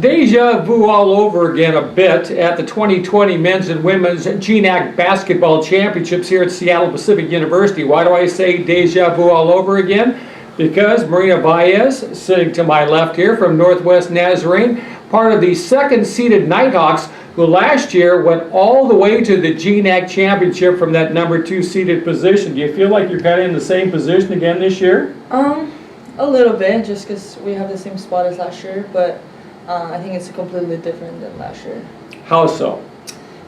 deja vu all over again a bit at the 2020 Men's and Women's GNAC Basketball Championships here at Seattle Pacific University. Why do I say deja vu all over again? Because Marina Valles, sitting to my left here from Northwest Nazarene, part of the second-seeded Nighthawks, who last year went all the way to the GNAC Championship from that number 2 seeded position. Do you feel like you're kind of in the same position again this year? A little bit, just because we have the same spot as last year, but I think it's completely different than last year. How so?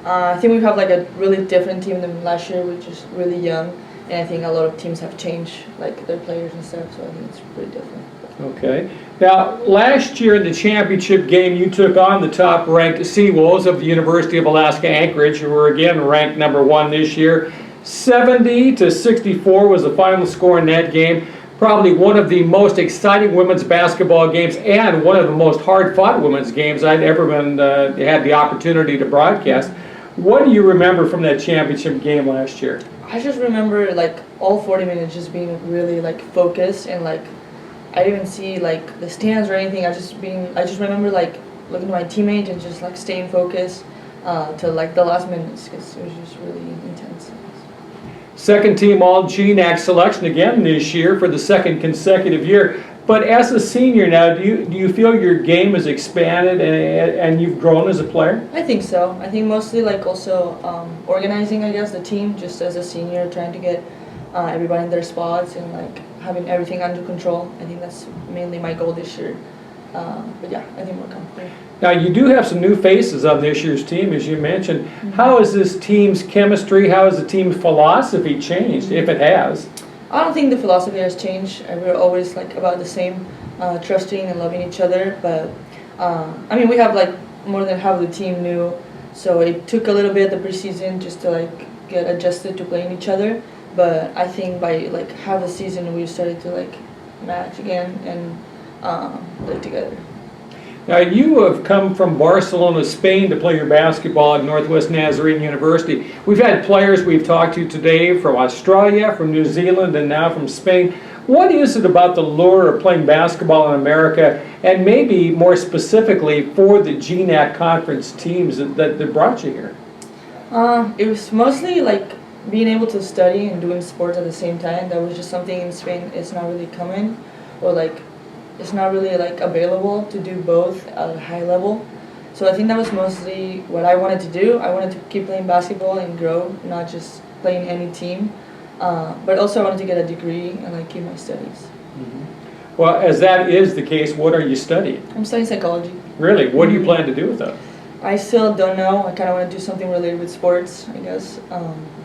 I think we have like a really different team than last year, which is really young, and I think a lot of teams have changed, like their players and stuff, so I think it's pretty different. Okay. Now, last year in the championship game, you took on the top-ranked Seawolves of the University of Alaska Anchorage, who were again ranked number 1 this year. 70-64 was the final score in that game. Probably one of the most exciting women's basketball games and one of the most hard-fought women's games I'd ever had the opportunity to broadcast. What do you remember from that championship game last year? I just remember like all 40 minutes just being really like focused, and like I didn't even see like the stands or anything. I just remember like looking at my teammates and just like staying focused till like the last minutes, because it was just really intense. Second team all GNAC selection again this year for the second consecutive year. But as a senior now, do you feel your game has expanded and you've grown as a player? I think so. I think mostly like also organizing, I guess, the team just as a senior, trying to get everybody in their spots and like having everything under control. I think that's mainly my goal this year. But yeah, I think we're comfortable. Now you do have some new faces on this year's team, as you mentioned. How has this team's chemistry, how has the team's philosophy changed, if it has? I don't think the philosophy has changed. We're always like about the same, trusting and loving each other. But I mean, we have like more than half of the team new, so it took a little bit of the preseason just to like get adjusted to playing each other. But I think by like half the season we started to like match again and play together. Now you have come from Barcelona, Spain to play your basketball at Northwest Nazarene University. We've had players we've talked to today from Australia, from New Zealand, and now from Spain. What is it about the lure of playing basketball in America, and maybe more specifically for the GNAC conference teams that brought you here? It was mostly like being able to study and doing sports at the same time. That was just something in Spain it's not really common, or like it's not really like available to do both at a high level. So I think that was mostly what I wanted to do. I wanted to keep playing basketball and grow, not just playing any team. But also I wanted to get a degree and like keep my studies. Well, as that is the case, what are you studying? I'm studying psychology. Really? What do you plan to do with that? I still don't know. I kind of want to do something related with sports, I guess,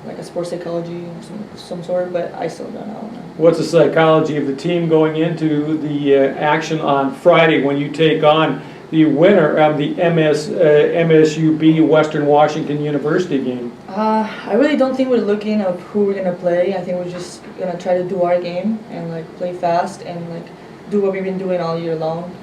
like a sports psychology of some sort, but I still don't know. What's the psychology of the team going into the action on Friday when you take on the winner of the MSUB Western Washington University game? I really don't think we're looking at who we're going to play. I think we're just going to try to do our game and like play fast and like do what we've been doing all year long.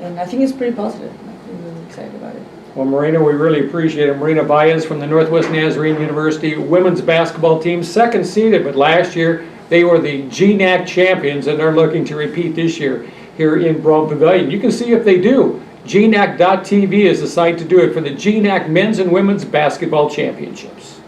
And I think it's pretty positive. I'm really excited about it. Well, Marina, we really appreciate it. Marina Valles from the Northwest Nazarene University women's basketball team, second seeded, but last year they were the GNAC champions, and they're looking to repeat this year here in Brown Pavilion. You can see if they do. GNAC.tv is the site to do it for the GNAC Men's and Women's Basketball Championships.